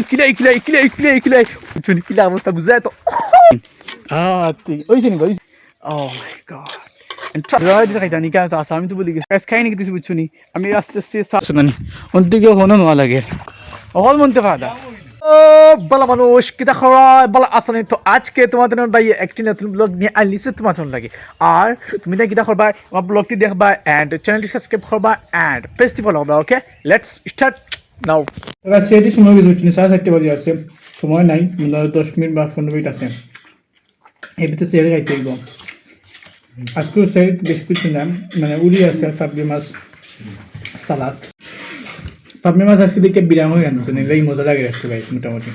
কিলাই বুঝছনি কিলা অবস্থা বুঝায় তো ঠিক ওইছে নি ওই ও মাই গড রাইড খাইতানি কা তো আমি তো বলি গ্যাস খাই নি কিছু বুঝছনি আমি আস্তে আস্তে শুনানি অন্তিকে হনো না লাগে অকল মনতে ফাদা ও বলা মানুষ কিতা খরা বলা আসলে তো আজকে তোমাদের ভাই একটি নতুন ব্লগ নিয়ে আইলিছে তোমাদের লাগে আর তুমি না কিতা করবা আমার ব্লগটি দেখবা এন্ড চ্যানেলটি সাবস্ক্রাইব করবা এন্ড পেজটি ফলো করবা ওকে লেটস স্টার্ট নাও দাদা সেটি সময় গেছে বুঝছনি 4:30 বাজে আছে সময় নাই 10 মিনিট বা 15 মিনিট আছে এই ভিতরে সেরে খাইতে হইব আজকে সেরে বেশ কিছু নাম মানে উড়ি আছে ফাবলি মাছ সালাদ পাবনি মাছ আজকে দেখে বিরাম হয়ে রাখছে এগুলোই মজা লাগে রাখতে পাইছি মোটামুটি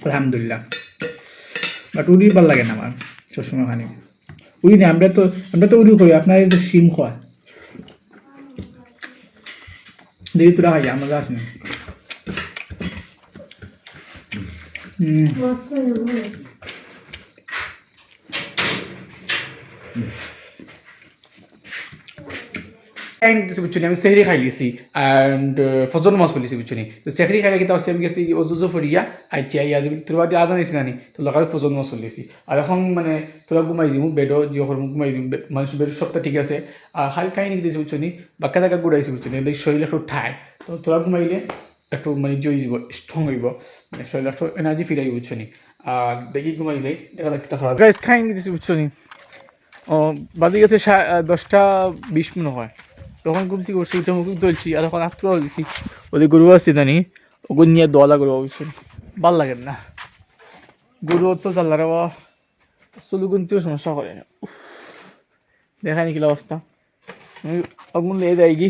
আলহামদুলিল্লাহ বাট উড়ি ভালো লাগে না আমার সবসময় খানি উড়ি না আমরা তো উড়ি খাই আপনার তো শিম খাওয়া দেখি তোরা খাই মজা আসে না আমি সেহরি খাই লিছি অ্যান্ড ফজর নামাজ পড়িছি বুঝছি তো সেহরি খাই কিন্তু আমি গেছি অজুজো ফরিয়া আইটি আই আজ তোর বাদে আজান আইসি নানি তো লগালে ফজর নামাজ পড়িছি আর এখন মানে তোরা ঘুমাই যাবো বেডও জিও ঘুমাই যাবো মানুষ বেড সবটা ঠিক আছে আর খালি খাই নিয়ে দিয়েছি বুঝছি বাক্কা টাকা ঘুরাইছি বুঝছি শরীর একটু ঠায় তো তোরা ঘুমাইলে একটু মানে জয় যাব স্ট্রং হইব মানে শরীর একটু এনার্জি ফিরাই বুঝছি আর দেখি ঘুমাই যাই দেখা দেখতে খারাপ গাইস খাই নিয়ে দিয়েছি বুঝছি ও বাজে গেছে 10:20 মনে হয় তখন ঘুম থেকে উঠছি উঠে মুখ তুলছি আর তখন আত্ম দিচ্ছি ওদের গরু আসছে জানি ওগুলো নিয়ে দোয়ালা গরু অবশ্যই ভাল লাগে না গরু তো চাল্লারে বা চলু গুনতেও সমস্যা করে না দেখায় নাকি অবস্থা আগুন লেগে যায় কি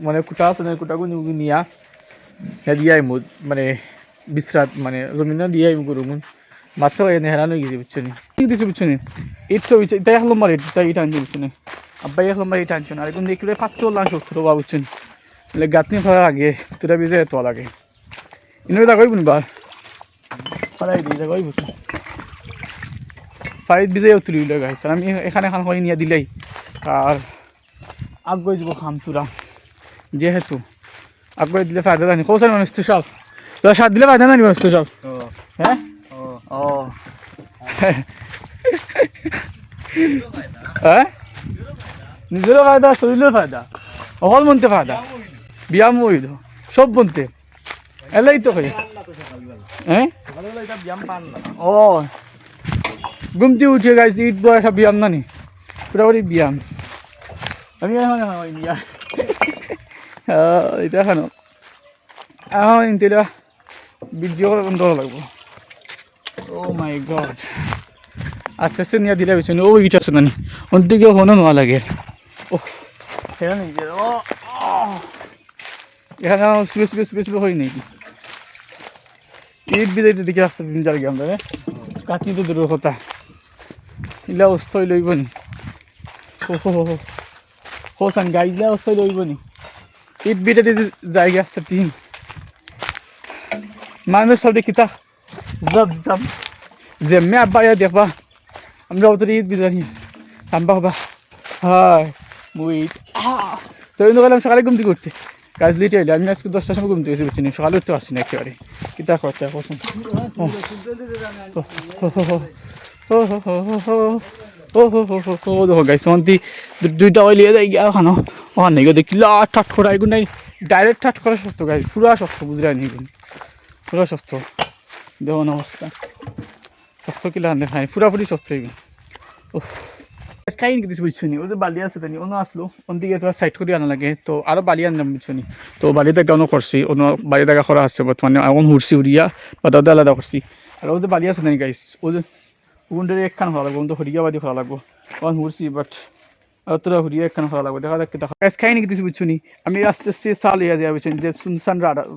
মানে কুটা আছে না কুটাগুন নিয়া দিয়ে আইমু মানে বিশ্রাত মানে জমিনে দিয়ে আইমু গরু গুন মাত্র এনে হেরানো গেছি বুঝছো নি কি দিছি বুঝছো নি ইট তো তাই এক নম্বর ইট আনছি বুঝছো নি আব্বাই এক নম্বর ইট আনছো না আর এখন দেখলে পাঁচশো লাখ সত্তর বা বুঝছেন বলে গাঁতনি ফেলার আগে তোরা বিজে এত লাগে ইনো দা কইব বার ফলাই দিয়ে কইব ফাইট বিজে তুলি গাইছে আমি এখানে খান হয়ে নিয়ে দিলেই আর আগুয়ে যাব খাম তুরা যেহেতু আগুয়ে দিলে ফায়দা জানি কোসার মানুষ তো সব তো সাত দিলে ফায়দা জানি মানুষ তো সব হ্যাঁ ও হ্যাঁ নিজেরও ফায়দা শরীরের ফায়দা অকল মনতে ফায়দা ব্যায়াম হইল সব বনতে এলাই তো কই হ্যাঁ ও ঘুমতে উঠে গাইছি ইট বয় একটা ব্যায়াম নানি পুরাপুরি ব্যায়াম আমি এখন এটা এখন এখন ইন্তেলা ভিডিও বন্ধ লাগবো ও মাই গড আস্তে আস্তে নিয়ে দিলে পেছনে ও ইট আছে নানি ওর দিকে হনো নোয়া লাগে ও সেটা নেই ও এখানে শুয়ে হয় নাকি ইট বিদাইতে দিকে রাস্তা দিন যাবে আমরা কাটি তো দূরের কথা ইলা অবস্থায় লইব নি হোসান গাইলা অবস্থায় লইব নি ইট বিদাইতে জায়গা রাস্তা দিন মানুষ সব দেখিতা জব যেমনি আব্বা ইয়া দেখবা আমরা ওদের ঈদ বিদানি আম্বা হবা হাই মুইট তো ইন্দু গেলাম সকালে ঘুমতে করতে কাজ লিটে এলে আমি আজকে 10টার সময় ঘুমতে গেছি বুঝছি সকালে উঠতে পারছি না একেবারে কিতা করতে পছন্দ ও দেখো গাইছে অন্তি দুইটা ওই লিয়ে যাই গিয়া খানো ওখান নেই দেখিলা ঠাট করা এগুলো নাই ডাইরেক্ট ঠাট করা শক্ত গাই পুরা শক্ত বুঝলে নি পুরা শক্ত দেখুন অবস্থা শক্ত কিলা দেখায় পুরাপুরি শক্ত হইবে খাই নাকি কিছু বুঝছো নি ও যে বালি আছে তানি অন্য আসলো ওদিকে তোমার সাইড করে আনা লাগে তো আরও বালি আনলাম বুঝছো নি তো বালি দেখা অন্য করছি অন্য বালি দেখা করা আছে বর্তমানে এখন হুড়ছি উড়িয়া বা দাদা আলাদা করছি আর ও যে বালি আছে তানি গাইস ও যে ওগুনটারে একখান ভালো লাগবো তো হরিয়া বাদি ভালো লাগবো এখন হুড়ছি বাট তোরা হরিয়া একখান ভালো লাগবো দেখা যাক দেখা খাই নাকি কিছু বুঝছো নি আমি আস্তে আস্তে চাল হইয়া যাই বুঝছেন যে সুনসান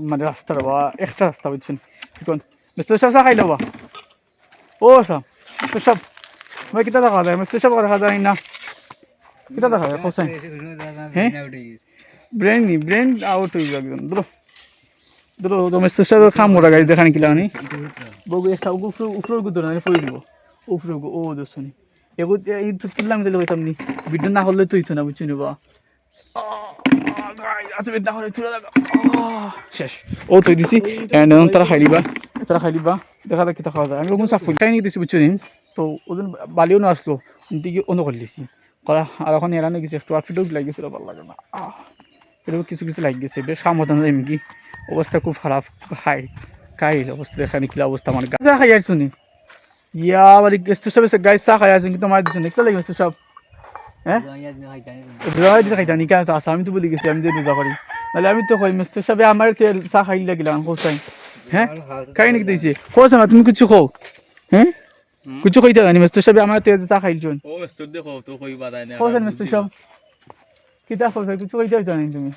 মানে রাস্তার বা একটা রাস্তা বুঝছেন এখন মিস্টার সাহেব খাই লবা ও সব সব ভাই কিতা দেখা যায় মিস্টার সাহেব দেখা যায় না কিতা দেখা যায় কোসাই হ্যাঁ ব্রেন আউট হয়ে যাবে একদম ধরো তো মিস্টার সাহেব খাম করা গাড়ি দেখানি কিলা নি বগু একটা উপর গুদর না পড়ে দিব উপর ও দছনি এগো এই তো তুললাম দিলে কইতাম নি ভিডিও না হলে তুই তো না বুঝছিনি বা শেষ ও তুই দিছি তারা খাইলিবা দেখা যাক কিতা খাওয়া যায় আমি ওগুলো সাফ ফুল খাই নিয়ে দিছি বুঝছো তো ওজন বালিও না আসলো দিকে অন্য করে দিছি করা আর এখন এরানো গেছে একটু আর ফিটেও লাগিয়েছে ভালো লাগে না এরকম কিছু কিছু লাগ গেছে বেশ সামতান যাই কি অবস্থা খুব খারাপ খাই অবস্থা এখানে কিলা অবস্থা আমার গা খাই আসছো নি ইয়া বাড়ি গেস্ট সব এসে গাই চা খাই আসছো কিন্তু আমার দিছো কিতা লাগে সব হ্যাঁ দিন খাইতা নি কেন আসা আমি তো বলি গেছি আমি যে রোজা করি নাহলে আমি তো কই মেস্ট সবে আমার চা খাইলে লাগিলাম কোসাই হ্যাঁ খাই নাকি দিয়েছে কোসা না তুমি কিছু খাও হ্যাঁ কিছু কইতে জানি মেস্ট সবে আমার তেজ চা খাইলছুন ও মেস্টর দেখো তো কই বাদাই না কোসা মেস্ট সব কিতা কোসা কিছু কইতে জানি তুমি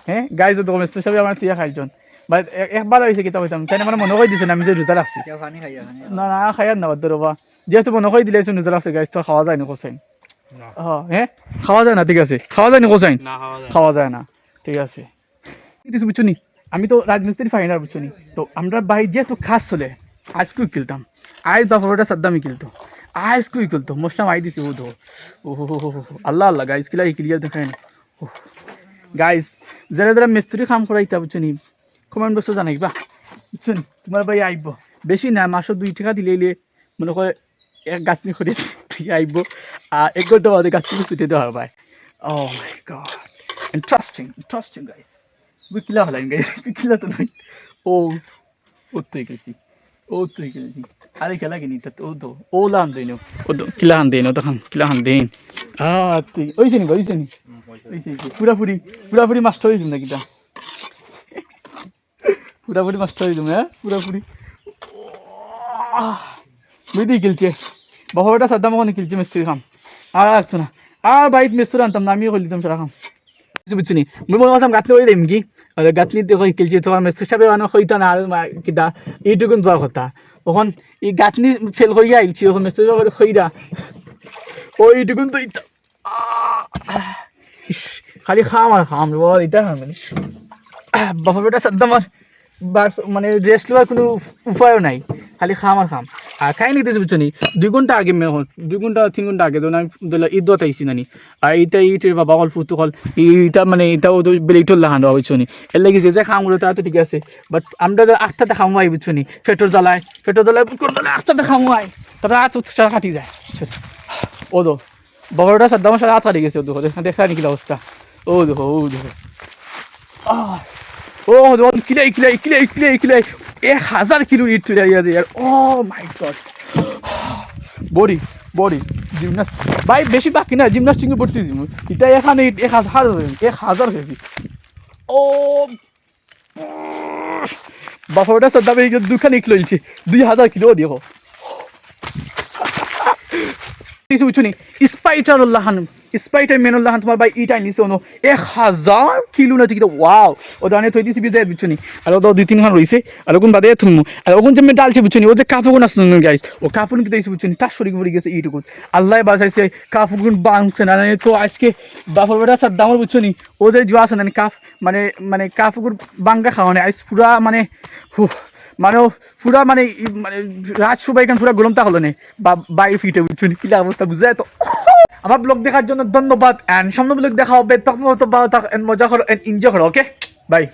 হ্যাঁ গাইজ তো মেস্ট সবে আমার তিয়া খাইলছুন বাট একবার হয়েছে কিতা কইতাম তাই আমার মনে কই দিছে আমি যে রোজা রাখছি না না খাইয়ার না বাদ রবা যেহেতু মনে কই দিলে রোজা রাখছে গাইজ তো খাওয়া যায় না কোসাই হ্যাঁ খাওয়া যায় না ঠিক আছে খাওয়া যায় না কোসাইন খাওয়া যায় না ঠিক আছে কিছু বুঝছো নি আমি তো রাজমিস্ত্রি ফাইনাল বুঝছো নি তো আমরা বাই যেহেতু খাস চলে আইসকুই কিনতাম আইস বা পরোটা সাদ্দামি কিনতো আইসকুই কিনতো মশলা মাই দিছি ও ধো ও আল্লাহ আল্লাহ গাইস কিলা ক্লিয়ার দেখায় না গাইস যারা যারা মিস্ত্রি কাম করাইতা বুঝছো নি কমেন্ট বস্তু জানাইবা বুঝছো নি তোমার ভাই আইব বেশি না মাসে 2 টাকা দিলে মনে করে এক গাঁথনি করে আইব আর 1 ঘন্টা বাদে গাঁথনি ছুটে দেওয়া হবে ও মাই গড ইন্টারেস্টিং গাইস কিলা হলেন গাইস কিলা তো নাই ও তুই গেছি আরে খেলা কিনি ও লান দেন ও কিলা হান দেন তখন কিলা হান দেন তুই ওইছে নি পুরাপুরি মাস্টার হয়েছিল না কিটা পুরাপুরি মাস্টার হয়েছিল হ্যাঁ পুরাপুরি বুঝতেই খেলছে বাবাটা সাদ্দাম ওখানে খেলছে মিস্ত্রি খাম আর রাখতো না আর বাড়িতে মিস্ত্রি আনতাম না আমিও করে দিতাম সেটা খাম বুঝছি নি মই মনে করতাম গাঁতলি করে দিম কি গাঁতলি খেলছি তোমার মেস্তুর সাহেব আনো হইতা না আর কিতা এইটুকুন দোয়ার কথা ওখান এই গাঁতনি ফেল করিয়া আইছি ওখান মেস্তুর খইরা ওইটুকুন তো খালি খাম আর খাম এটা খাম মানে বাবা বেটা সাদ্দামার মানে রেস্ট লওয়ার কোনো উপায়ও নাই খালি খাম আর খাম আর খাই নিতেছি বুঝছো নি 2 ঘন্টা আগে 2 ঘন্টা 3 ঘন্টা আগে যখন আমি ঈদত আইছি নানি আর ইটের বাবা কল ফুতু কল ইটা মানে এটাও তো বেলেটর লাগানো বুঝছো নি এর লাগে যে খামগুলো তারা তো ঠিক আছে বাট আমরা যে 8টাতে খামো আই বুঝছো নি পেট্রোল জ্বালায় 8টাতে খামো আই তারপরে চা কাটি যায় ও দো বাবাটা সাদ্দামার সাথে হাত কাটি গেছে ও দেখো দেখা নাকি অবস্থা ও দেখো ও কিলাই 1000 কিলো ইট চলে আইয়া যায় ও মাই গড বডি জিমনাস্ট ভাই বেশি বাকি না জিমনাস্টিং এ পড়তেছি এটা এখানে 1000 কেজি ও বাফাটা সদ্দা ভাই দুখানে কিলো ইলছে 2000 কিলো দেখো কিছু বুঝছো নি স্পাইটার মেনুল্লাহান তোমার ভাই ইটাই নিছে ono 1000 কিলো না ঠিক ওয়াও ও দানে থই দিছি বিজয় বুঝছো নি আর ও 2-3 খান রইছে আর ওগুন বাদে থুমু আর ওগুন যে ডালছে বুঝছো নি ও যে কাফুগুন আসলো গাইস ও কাফুন কি দিছি বুঝছো নি তার শরীর ভরে গেছে ইটুকুন আল্লাহ বাঁচাইছে কাফুগুন বাংছে না তো আজকে বাফর বেটা সাদ্দামর বুঝছো নি ও যে জুয়া আছে না মানে কাফুগুন বাঙ্গা খাওয়া নেই আইস পুরা মানে পুরা মানে রাত সবাই এখানে পুরা গরমটা হলো না বা 22 ফিটে বুঝছো নি কিলা অবস্থা বুঝায় তো আমার ব্লগ দেখার জন্য ধন্যবাদ এন্ড সামনে ব্লগ দেখা হবে তখন মজা করো এন্ড এনজয় করো ওকে বাই